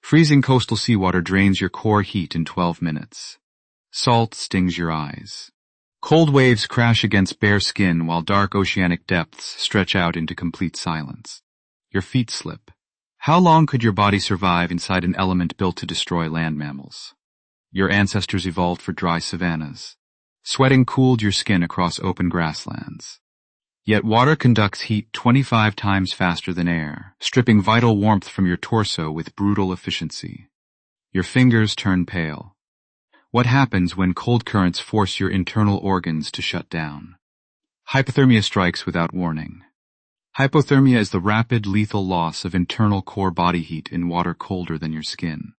Freezing coastal seawater drains your core heat in 12 minutes. Salt stings your eyes. Cold waves crash against bare skin while dark oceanic depths stretch out into complete silence. Your feet slip. How long could your body survive inside an element built to destroy land mammals? Your ancestors evolved for dry savannas. Sweating cooled your skin across open grasslands. Yet water conducts heat 25 times faster than air, stripping vital warmth from your torso with brutal efficiency. Your fingers turn pale. What happens when cold currents force your internal organs to shut down? Hypothermia strikes without warning. Hypothermia is the rapid, lethal loss of internal core body heat in water colder than your skin.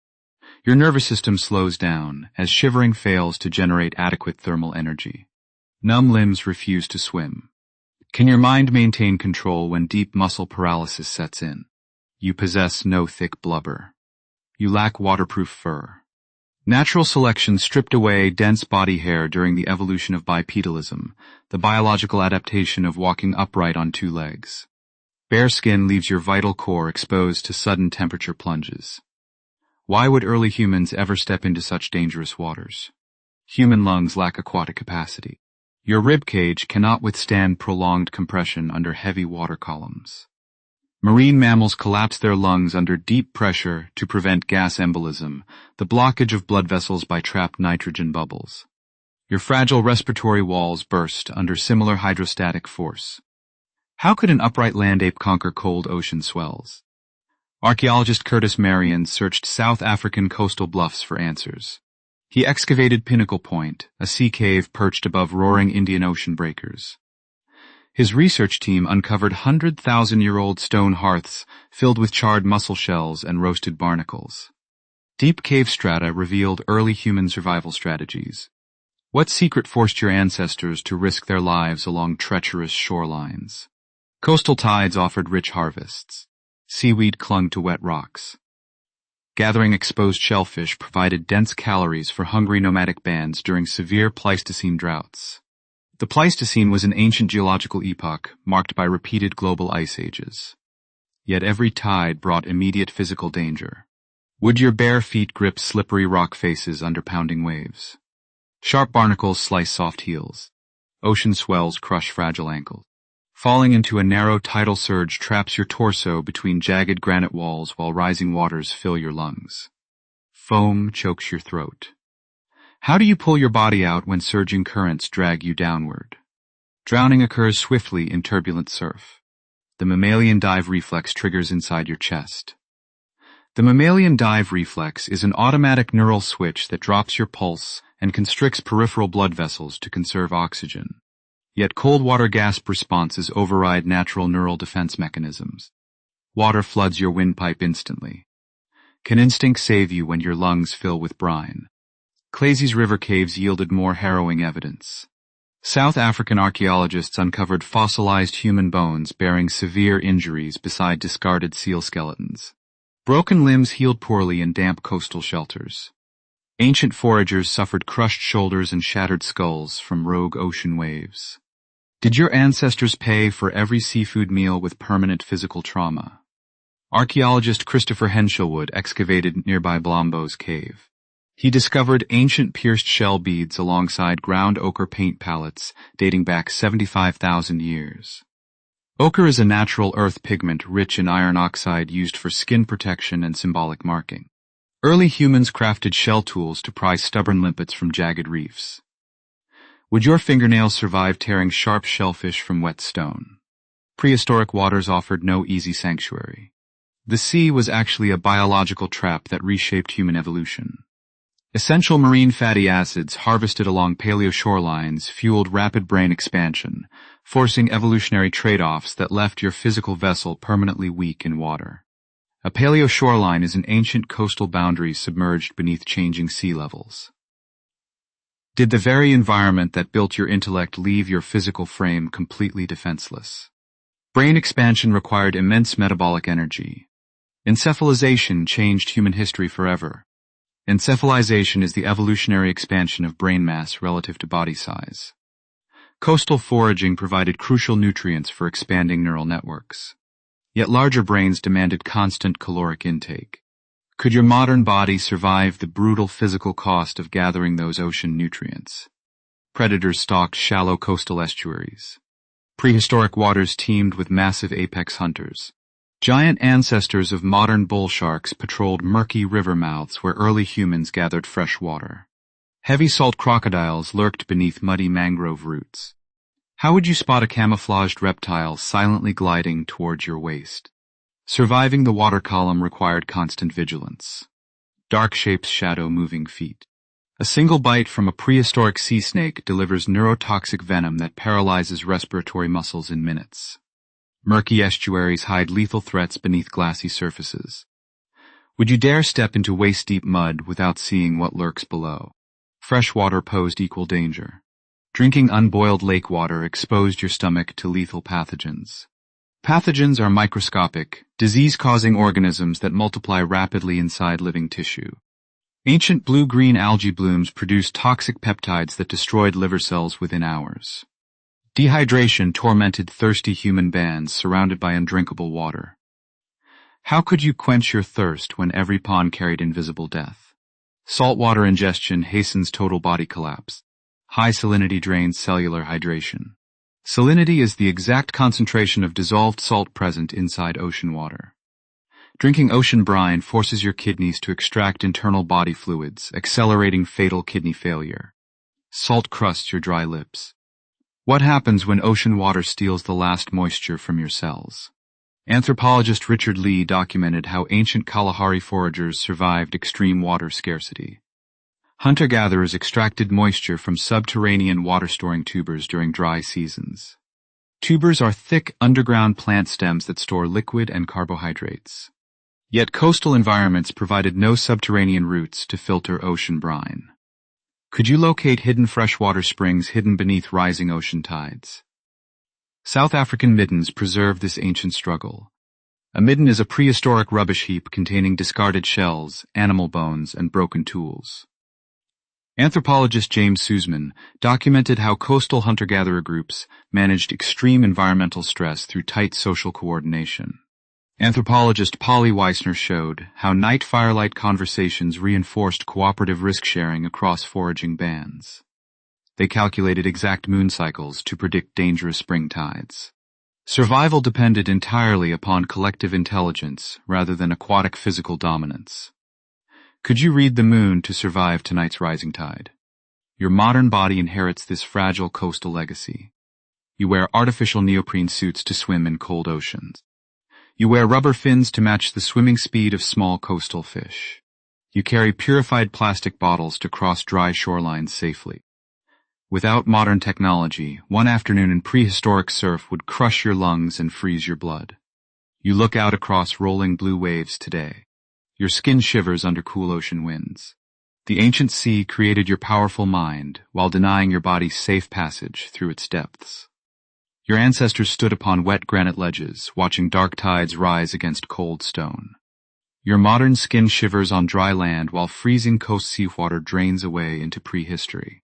Your nervous system slows down as shivering fails to generate adequate thermal energy. Numb limbs refuse to swim. Can your mind maintain control when deep muscle paralysis sets in? You possess no thick blubber. You lack waterproof fur. Natural selection stripped away dense body hair during the evolution of bipedalism, the biological adaptation of walking upright on two legs. Bare skin leaves your vital core exposed to sudden temperature plunges. Why would early humans ever step into such dangerous waters? Human lungs lack aquatic capacity. Your rib cage cannot withstand prolonged compression under heavy water columns. Marine mammals collapse their lungs under deep pressure to prevent gas embolism, the blockage of blood vessels by trapped nitrogen bubbles. Your fragile respiratory walls burst under similar hydrostatic force. How could an upright land ape conquer cold ocean swells? Archaeologist Curtis Marean searched South African coastal bluffs for answers. He excavated Pinnacle Point, a sea cave perched above roaring Indian Ocean breakers. His research team uncovered 100,000-year-old stone hearths filled with charred mussel shells and roasted barnacles. Deep cave strata revealed early human survival strategies. What secret forced your ancestors to risk their lives along treacherous shorelines? Coastal tides offered rich harvests. Seaweed clung to wet rocks. Gathering exposed shellfish provided dense calories for hungry nomadic bands during severe Pleistocene droughts. The Pleistocene was an ancient geological epoch marked by repeated global ice ages. Yet every tide brought immediate physical danger. Would your bare feet grip slippery rock faces under pounding waves? Sharp barnacles slice soft heels. Ocean swells crush fragile ankles. Falling into a narrow tidal surge traps your torso between jagged granite walls while rising waters fill your lungs. Foam chokes your throat. How do you pull your body out when surging currents drag you downward? Drowning occurs swiftly in turbulent surf. The mammalian dive reflex triggers inside your chest. The mammalian dive reflex is an automatic neural switch that drops your pulse and constricts peripheral blood vessels to conserve oxygen. Yet cold water gasp responses override natural neural defense mechanisms. Water floods your windpipe instantly. Can instinct save you when your lungs fill with brine? Klasies River Caves yielded more harrowing evidence. South African archaeologists uncovered fossilized human bones bearing severe injuries beside discarded seal skeletons. Broken limbs healed poorly in damp coastal shelters. Ancient foragers suffered crushed shoulders and shattered skulls from rogue ocean waves. Did your ancestors pay for every seafood meal with permanent physical trauma? Archaeologist Christopher Henshelwood excavated nearby Blombo's cave. He discovered ancient pierced shell beads alongside ground ochre paint palettes dating back 75,000 years. Ochre is a natural earth pigment rich in iron oxide used for skin protection and symbolic marking. Early humans crafted shell tools to pry stubborn limpets from jagged reefs. Would your fingernails survive tearing sharp shellfish from wet stone? Prehistoric waters offered no easy sanctuary. The sea was actually a biological trap that reshaped human evolution. Essential marine fatty acids harvested along paleo shorelines fueled rapid brain expansion, forcing evolutionary trade-offs that left your physical vessel permanently weak in water. A paleo shoreline is an ancient coastal boundary submerged beneath changing sea levels. Did the very environment that built your intellect leave your physical frame completely defenseless? Brain expansion required immense metabolic energy. Encephalization changed human history forever. Encephalization is the evolutionary expansion of brain mass relative to body size. Coastal foraging provided crucial nutrients for expanding neural networks. Yet larger brains demanded constant caloric intake. Could your modern body survive the brutal physical cost of gathering those ocean nutrients? Predators stalked shallow coastal estuaries. Prehistoric waters teemed with massive apex hunters. Giant ancestors of modern bull sharks patrolled murky river mouths where early humans gathered fresh water. Heavy salt crocodiles lurked beneath muddy mangrove roots. How would you spot a camouflaged reptile silently gliding towards your waist? Surviving the water column required constant vigilance. Dark shapes shadow moving feet. A single bite from a prehistoric sea snake delivers neurotoxic venom that paralyzes respiratory muscles in minutes. Murky estuaries hide lethal threats beneath glassy surfaces. Would you dare step into waist-deep mud without seeing what lurks below? Fresh water posed equal danger. Drinking unboiled lake water exposed your stomach to lethal pathogens. Pathogens are microscopic, disease-causing organisms that multiply rapidly inside living tissue. Ancient blue-green algae blooms produced toxic peptides that destroyed liver cells within hours. Dehydration tormented thirsty human bands surrounded by undrinkable water. How could you quench your thirst when every pond carried invisible death? Saltwater ingestion hastens total body collapse. High salinity drains cellular hydration. Salinity is the exact concentration of dissolved salt present inside ocean water. Drinking ocean brine forces your kidneys to extract internal body fluids, accelerating fatal kidney failure. Salt crusts your dry lips. What happens when ocean water steals the last moisture from your cells? Anthropologist Richard Lee documented how ancient Kalahari foragers survived extreme water scarcity. Hunter-gatherers extracted moisture from subterranean water-storing tubers during dry seasons. Tubers are thick underground plant stems that store liquid and carbohydrates. Yet coastal environments provided no subterranean routes to filter ocean brine. Could you locate hidden freshwater springs hidden beneath rising ocean tides? South African middens preserve this ancient struggle. A midden is a prehistoric rubbish heap containing discarded shells, animal bones, and broken tools. Anthropologist James Sussman documented how coastal hunter-gatherer groups managed extreme environmental stress through tight social coordination. Anthropologist Polly Weissner showed how night firelight conversations reinforced cooperative risk-sharing across foraging bands. They calculated exact moon cycles to predict dangerous spring tides. Survival depended entirely upon collective intelligence rather than aquatic physical dominance. Could you read the moon to survive tonight's rising tide? Your modern body inherits this fragile coastal legacy. You wear artificial neoprene suits to swim in cold oceans. You wear rubber fins to match the swimming speed of small coastal fish. You carry purified plastic bottles to cross dry shorelines safely. Without modern technology, one afternoon in prehistoric surf would crush your lungs and freeze your blood. You look out across rolling blue waves today. Your skin shivers under cool ocean winds. The ancient sea created your powerful mind while denying your body safe passage through its depths. Your ancestors stood upon wet granite ledges, watching dark tides rise against cold stone. Your modern skin shivers on dry land while freezing coast seawater drains away into prehistory.